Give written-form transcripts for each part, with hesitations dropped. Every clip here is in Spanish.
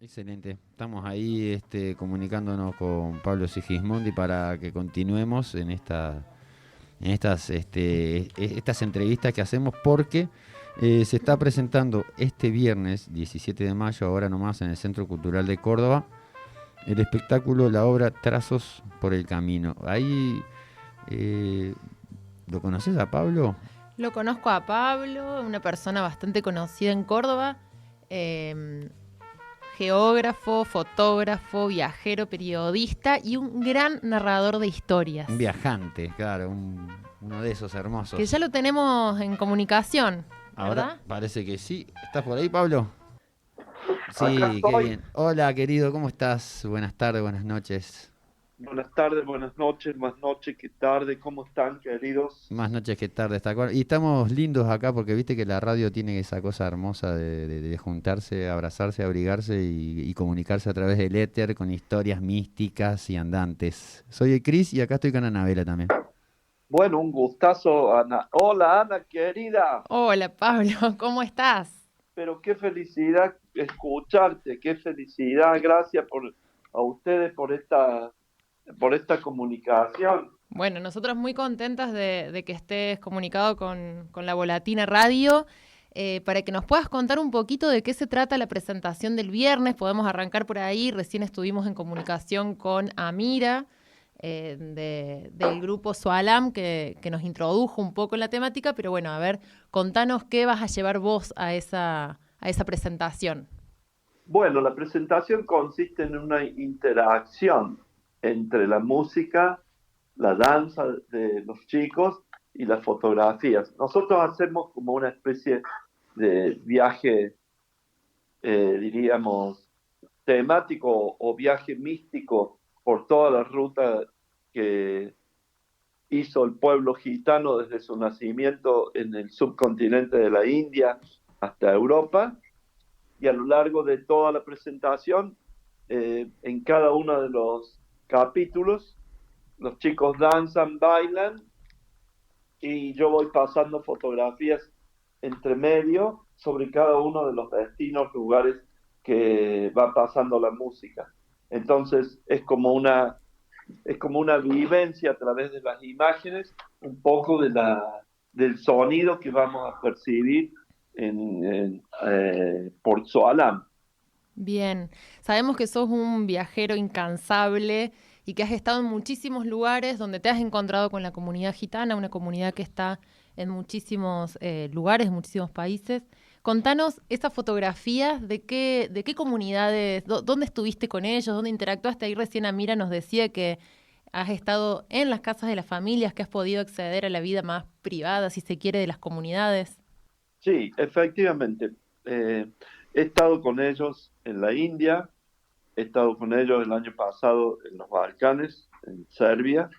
Excelente. Estamos ahí comunicándonos con Pablo Sigismondi para que continuemos en estas entrevistas que hacemos porque se está presentando este viernes 17 de mayo, ahora nomás, en el Centro Cultural de Córdoba, el espectáculo, la obra Trazos por el Camino. Ahí, ¿lo conoces a Pablo? Lo conozco a Pablo, una persona bastante conocida en Córdoba, eh, geógrafo, fotógrafo, viajero, periodista y un gran narrador de historias. Un viajante, claro, uno de esos hermosos. Que ya lo tenemos en comunicación, Ahora ¿verdad? parece que sí. ¿Estás por ahí, Pablo? Acá Sí, qué estoy. bien. Hola, querido, ¿cómo estás? Buenas tardes, buenas noches. Buenas tardes, buenas noches, más noche que tarde. ¿Cómo están, queridos? Más noches que tarde, está claro. Y estamos lindos acá porque viste que la radio tiene esa cosa hermosa de juntarse, abrazarse, abrigarse y comunicarse a través del éter con historias místicas y andantes. Soy el Cris y acá estoy con Anabela también. Bueno, un gustazo, Ana. Hola, Ana, querida. Hola Pablo, ¿cómo estás? Pero qué felicidad escucharte, qué felicidad. Gracias a ustedes por esta comunicación. Bueno, nosotros muy contentas de que estés comunicado con la Volatina Radio. Para que nos puedas contar un poquito de qué se trata la presentación del viernes, podemos arrancar por ahí. Recién estuvimos en comunicación con Amira, del grupo Soalam, que nos introdujo un poco en la temática, pero bueno, a ver, contanos qué vas a llevar vos a esa presentación. Bueno, la presentación consiste en una interacción entre la música, la danza de los chicos y las fotografías. Nosotros hacemos como una especie de viaje, diríamos, temático o viaje místico por toda la ruta que hizo el pueblo gitano desde su nacimiento en el subcontinente de la India hasta Europa. Y a lo largo de toda la presentación, en cada uno de los capítulos, los chicos danzan, bailan y yo voy pasando fotografías entre medio sobre cada uno de los destinos, lugares que va pasando la música. Entonces es como una vivencia a través de las imágenes, un poco del sonido que vamos a percibir por Soalam. Bien, sabemos que sos un viajero incansable y que has estado en muchísimos lugares donde te has encontrado con la comunidad gitana, una comunidad que está en muchísimos lugares, en muchísimos países. Contanos esas fotografías de qué comunidades, dónde estuviste con ellos, dónde interactuaste. Ahí recién Amira nos decía que has estado en las casas de las familias, que has podido acceder a la vida más privada, si se quiere, de las comunidades. Sí, efectivamente. Eh, He estado con ellos en la India, he estado con ellos el año pasado en los Balcanes, en Serbia,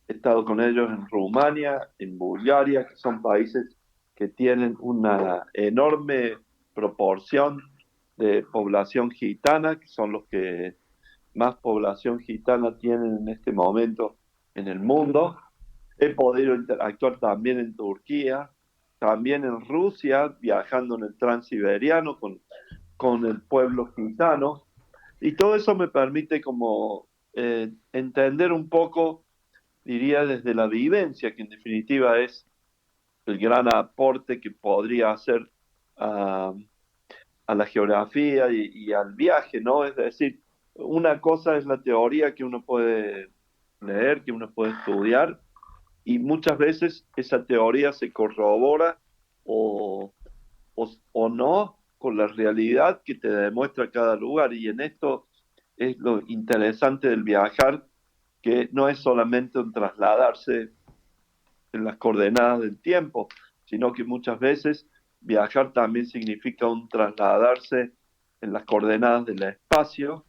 he estado con ellos en Rumania, en Bulgaria, que son países que tienen una enorme proporción de población gitana, que son los que más población gitana tienen en este momento en el mundo. He podido interactuar también en Turquía, también en Rusia, viajando en el Transiberiano con el pueblo gitano. Y todo eso me permite como entender un poco, diría, desde la vivencia, que en definitiva es el gran aporte que podría hacer a, a la geografía y al viaje, ¿no? Es decir, una cosa es la teoría que uno puede leer, que uno puede estudiar, y muchas veces esa teoría se corrobora o, o no con la realidad que te demuestra cada lugar. Y en esto es lo interesante del viajar, que no es solamente un trasladarse en las coordenadas del tiempo, sino que muchas veces viajar también significa un trasladarse en las coordenadas del espacio.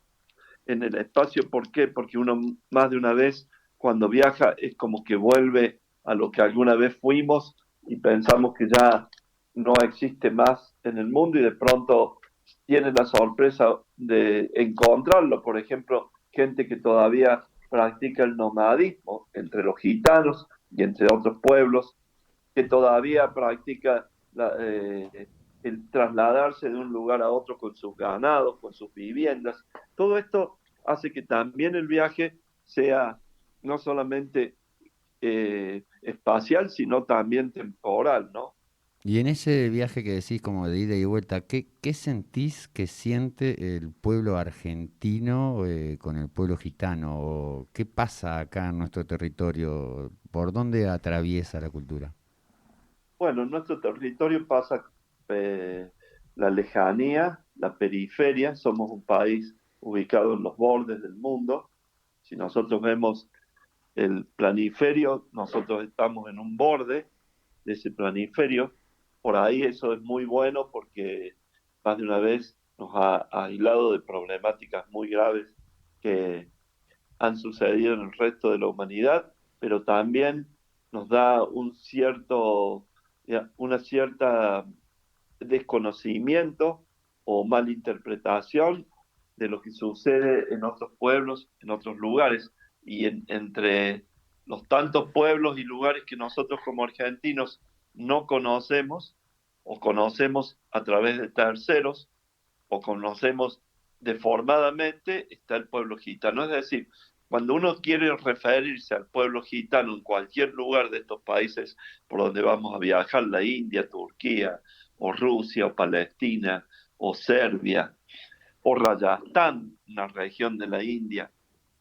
En el espacio, ¿por qué? Porque uno más de una vez cuando viaja es como que vuelve a lo que alguna vez fuimos y pensamos que ya no existe más en el mundo y de pronto tiene la sorpresa de encontrarlo. Por ejemplo, gente que todavía practica el nomadismo entre los gitanos y entre otros pueblos, que todavía practica el trasladarse de un lugar a otro con sus ganados, con sus viviendas. Todo esto hace que también el viaje sea no solamente espacial, sino también temporal, ¿no? Y en ese viaje que decís como de ida y vuelta, ¿qué sentís que siente el pueblo argentino con el pueblo gitano? ¿O qué pasa acá en nuestro territorio? ¿Por dónde atraviesa la cultura? Bueno, en nuestro territorio pasa eh, la lejanía, la periferia, somos un país ubicado en los bordes del mundo. Si nosotros vemos el planiferio, nosotros estamos en un borde de ese planiferio. Por ahí eso es muy bueno porque más de una vez nos ha aislado de problemáticas muy graves que han sucedido en el resto de la humanidad, pero también nos da una cierta desconocimiento o malinterpretación de lo que sucede en otros pueblos, en otros lugares, y entre los tantos pueblos y lugares que nosotros como argentinos no conocemos o conocemos a través de terceros o conocemos deformadamente, está el pueblo gitano. Es decir, cuando uno quiere referirse al pueblo gitano en cualquier lugar de estos países por donde vamos a viajar, la India, Turquía, o Rusia, o Palestina, o Serbia, o Rayastán, una región de la India,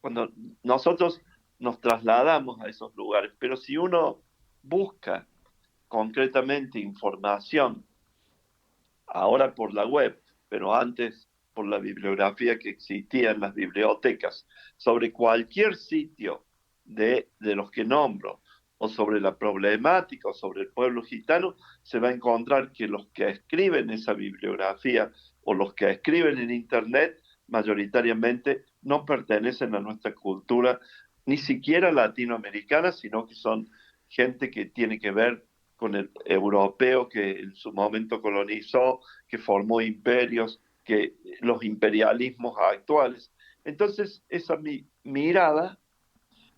cuando nosotros nos trasladamos a esos lugares, pero si uno busca concretamente información ahora por la web, pero antes por la bibliografía que existía en las bibliotecas, sobre cualquier sitio de los que nombro, o sobre la problemática, o sobre el pueblo gitano, se va a encontrar que los que escriben esa bibliografía o los que escriben en Internet, mayoritariamente no pertenecen a nuestra cultura, ni siquiera latinoamericana, sino que son gente que tiene que ver con el europeo que en su momento colonizó, que formó imperios, que los imperialismos actuales. Entonces, esa mirada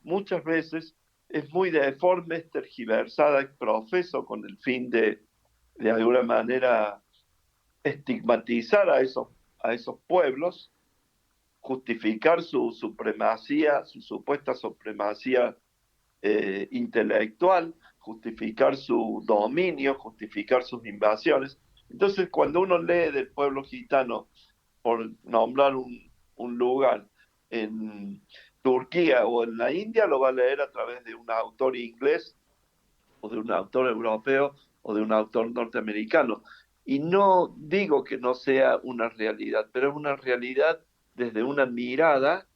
muchas veces es muy deforme, es tergiversada, es profeso con el fin de alguna manera, estigmatizar a esos pueblos, justificar su supremacía, su supuesta supremacía intelectual, justificar su dominio, justificar sus invasiones. Entonces, cuando uno lee del pueblo gitano, por nombrar un lugar en Turquía o en la India, lo va a leer a través de un autor inglés o de un autor europeo o de un autor norteamericano. Y no digo que no sea una realidad, pero es una realidad desde una mirada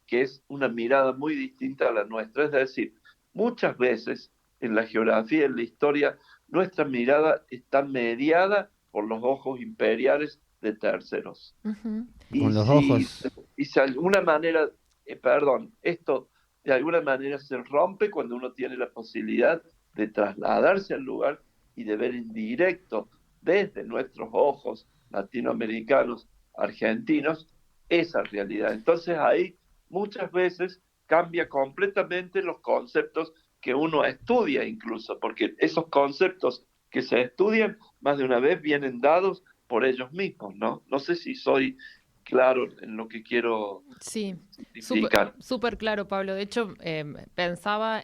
que es una mirada muy distinta a la nuestra. Es decir, muchas veces en la geografía, en la historia, nuestra mirada está mediada por los ojos imperiales de terceros. Ujú. Y Con los si, ojos, y si de alguna manera, esto de alguna manera se rompe cuando uno tiene la posibilidad de trasladarse al lugar y de ver en directo desde nuestros ojos latinoamericanos, argentinos, esa realidad. Entonces ahí muchas veces cambia completamente los conceptos que uno estudia incluso, porque esos conceptos que se estudian más de una vez vienen dados por ellos mismos, ¿no? No sé si soy claro en lo que quiero Sí, súper, significar. súper claro, Pablo. De hecho, pensaba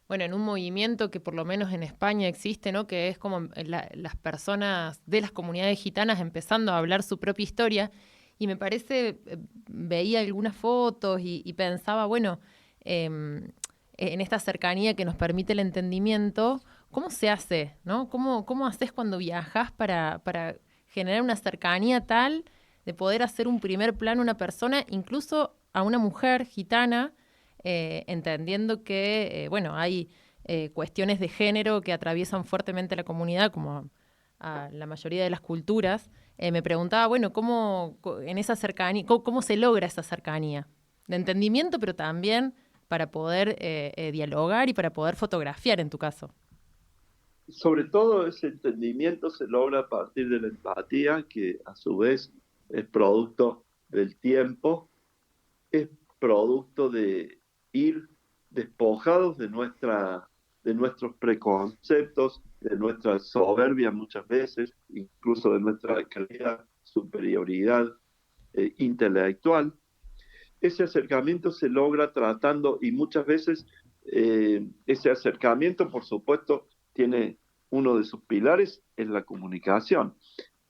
bueno, en un movimiento que por lo menos en España existe, ¿no? Que es como las personas de las comunidades gitanas empezando a hablar su propia historia. Y me parece, veía algunas fotos y pensaba, bueno, en esta cercanía que nos permite el entendimiento, ¿cómo se hace, ¿no? ¿Cómo haces cuando viajas para generar una cercanía tal de poder hacer un primer plano a una persona, incluso a una mujer gitana, entendiendo que, bueno, hay cuestiones de género que atraviesan fuertemente la comunidad, como a la mayoría de las culturas? Me preguntaba, bueno, en esa cercanía, cómo se logra esa cercanía de entendimiento, pero también para poder dialogar y para poder fotografiar en tu caso. Sobre todo ese entendimiento se logra a partir de la empatía, que a su vez es producto del tiempo, es producto de ir despojados de nuestros preconceptos, de nuestra soberbia muchas veces, incluso de nuestra calidad, superioridad intelectual. Ese acercamiento se logra tratando y muchas veces ese acercamiento, por supuesto, tiene uno de sus pilares en la comunicación.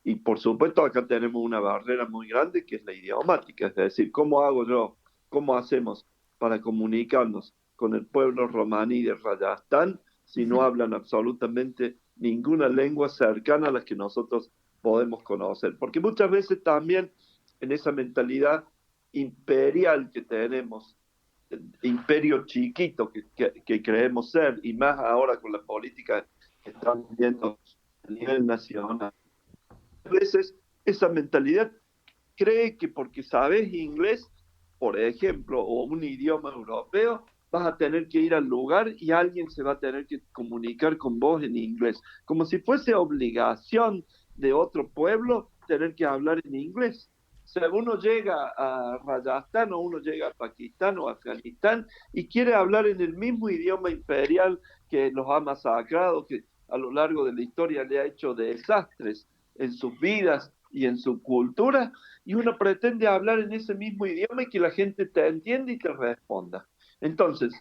Y por supuesto acá tenemos una barrera muy grande que es la idiomática, es decir, ¿cómo hago yo? ¿Cómo hacemos para comunicarnos con el pueblo romaní de Rajasthan si no hablan absolutamente ninguna lengua cercana a las que nosotros podemos conocer? Porque muchas veces también en esa mentalidad imperial que tenemos, imperio chiquito que creemos ser, y más ahora con la política que estamos viendo a nivel nacional, a veces esa mentalidad cree que porque sabes inglés, por ejemplo, o un idioma europeo, vas a tener que ir al lugar y alguien se va a tener que comunicar con vos en inglés, como si fuese obligación de otro pueblo tener que hablar en inglés. O sea, uno llega a Rajasthan o uno llega a Pakistán o Afganistán y quiere hablar en el mismo idioma imperial que los ha masacrado, que a lo largo de la historia le ha hecho desastres en sus vidas y en su cultura, y uno pretende hablar en ese mismo idioma y que la gente te entienda y te responda. Entonces,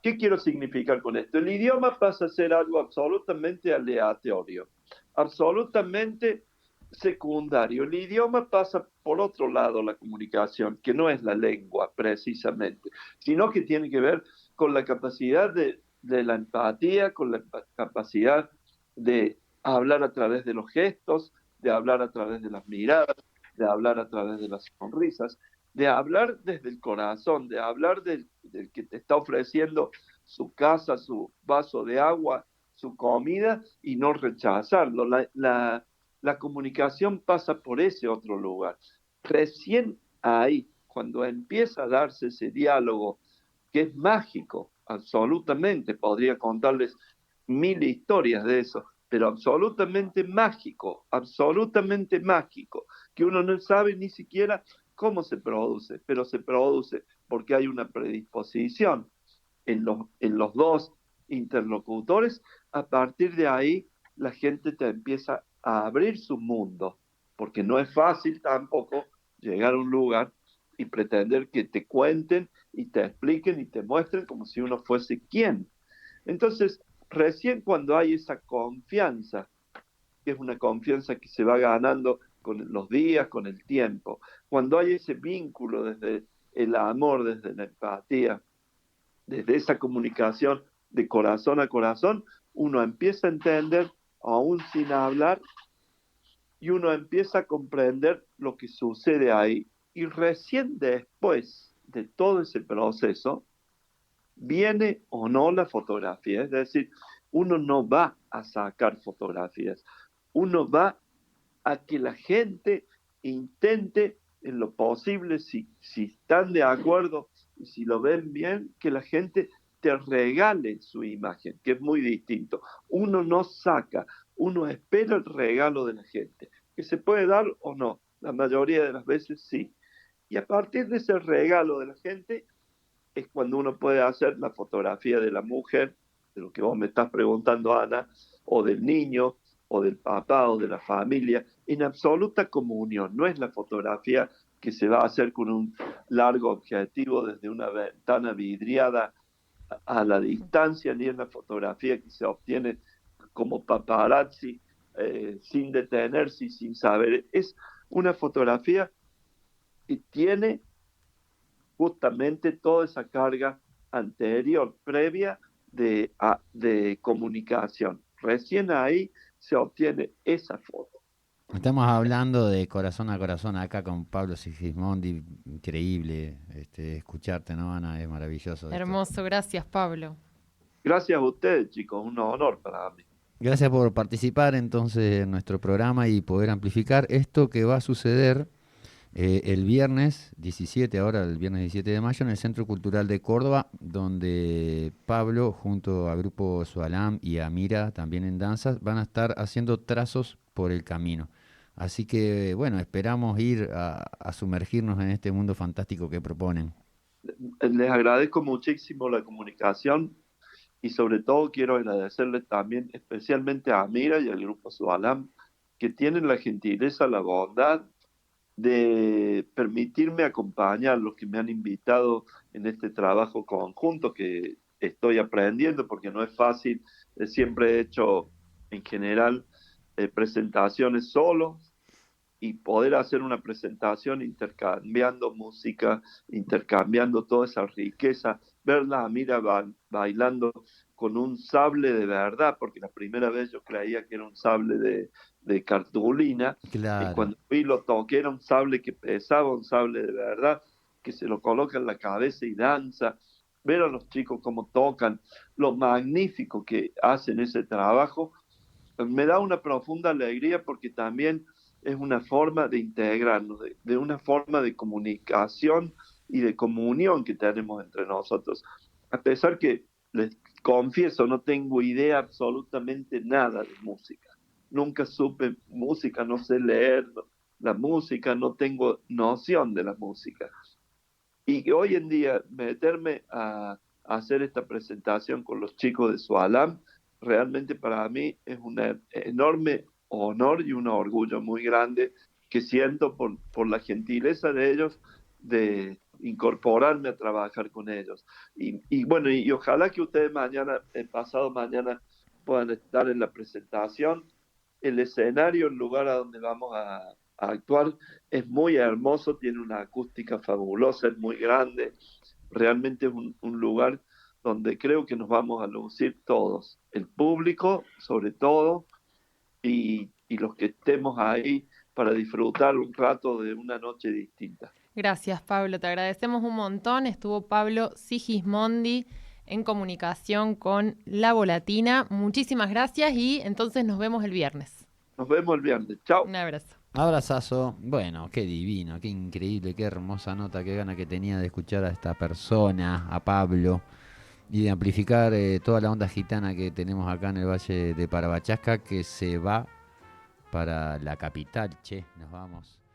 ¿qué quiero significar con esto? El idioma pasa a ser algo absolutamente aleatorio, absolutamente secundario. El idioma pasa por otro lado la comunicación, que no es la lengua precisamente, sino que tiene que ver con la capacidad de la empatía, con la capacidad de hablar a través de los gestos, de hablar a través de las miradas, de hablar a través de las sonrisas, de hablar desde el corazón, de hablar del que te está ofreciendo su casa, su vaso de agua, su comida y no rechazarlo. La comunicación pasa por ese otro lugar. Recién ahí, cuando empieza a darse ese diálogo, que es mágico, absolutamente, podría contarles mil historias de eso, pero absolutamente mágico, que uno no sabe ni siquiera cómo se produce, pero se produce porque hay una predisposición en los dos interlocutores. A partir de ahí, la gente te empieza a abrir su mundo, porque no es fácil tampoco llegar a un lugar y pretender que te cuenten y te expliquen y te muestren como si uno fuese quien. Entonces, recién cuando hay esa confianza, que es una confianza que se va ganando con los días, con el tiempo, cuando hay ese vínculo desde el amor, desde la empatía, desde esa comunicación de corazón a corazón, uno empieza a entender, aún sin hablar, y uno empieza a comprender lo que sucede ahí. Y recién después de todo ese proceso, viene o no la fotografía. Es decir, uno no va a sacar fotografías, uno va a que la gente intente en lo posible, si están de acuerdo y si lo ven bien, que la gente te regale su imagen, que es muy distinto. Uno no saca, uno espera el regalo de la gente, que se puede dar o no, la mayoría de las veces sí. Y a partir de ese regalo de la gente es cuando uno puede hacer la fotografía de la mujer, de lo que vos me estás preguntando, Ana, o del niño, o del papá, o de la familia, en absoluta comunión. No es la fotografía que se va a hacer con un largo objetivo desde una ventana vidriada a la distancia, ni es la fotografía que se obtiene como paparazzi, sin detenerse y sin saber. Es una fotografía que tiene justamente toda esa carga anterior, previa de comunicación. Recién ahí se obtiene esa foto. Estamos hablando de corazón a corazón acá con Pablo Sigismondi, increíble escucharte, ¿no, Ana? Es maravilloso esto. Hermoso, gracias, Pablo. Gracias a ustedes, chicos, un honor para mí. Gracias por participar entonces en nuestro programa y poder amplificar esto que va a suceder el viernes 17, ahora el viernes 17 de mayo, en el Centro Cultural de Córdoba, donde Pablo, junto a Grupo Sualam y a Mira, también en danzas, van a estar haciendo trazos por el camino. Así que, bueno, esperamos ir a sumergirnos en este mundo fantástico que proponen. Les agradezco muchísimo la comunicación y sobre todo quiero agradecerle también especialmente a Amira y al Grupo Sualam, que tienen la gentileza, la bondad de permitirme acompañarlos, que me han invitado en este trabajo conjunto que estoy aprendiendo, porque no es fácil. Siempre he hecho en general presentaciones solo, y poder hacer una presentación intercambiando música, intercambiando toda esa riqueza, verla a Mira bailando con un sable de verdad, porque la primera vez yo creía que era un sable de cartulina, y Claro. cuando vi lo toqué era un sable que pesaba, un sable de verdad, que se lo coloca en la cabeza y danza. Ver a los chicos cómo tocan, lo magnífico que hacen ese trabajo, me da una profunda alegría, porque también es una forma de integrarnos, de una forma de comunicación y de comunión que tenemos entre nosotros. A pesar que, les confieso, no tengo idea absolutamente nada de música. Nunca supe música, no sé leer la música, no tengo noción de la música. Y que hoy en día meterme a hacer esta presentación con los chicos de Sualam, realmente para mí es un enorme honor y un orgullo muy grande que siento por la gentileza de ellos de incorporarme a trabajar con ellos. Y bueno, y ojalá que ustedes mañana, pasado mañana, puedan estar en la presentación. El escenario, el lugar a donde vamos a actuar, es muy hermoso, tiene una acústica fabulosa, es muy grande. Realmente es un lugar donde creo que nos vamos a lucir todos, el público sobre todo, y los que estemos ahí para disfrutar un rato de una noche distinta. Gracias, Pablo, te agradecemos un montón. Estuvo Pablo Sigismondi en comunicación con La Volatina. Muchísimas gracias y entonces nos vemos el viernes. Nos vemos el viernes. Chao. Un abrazo. Abrazazo. Bueno, qué divino, qué increíble, qué hermosa nota, qué gana que tenía de escuchar a esta persona, a Pablo, y de amplificar toda la onda gitana que tenemos acá en el Valle de Parabachasca, que se va para la capital. Che, nos vamos.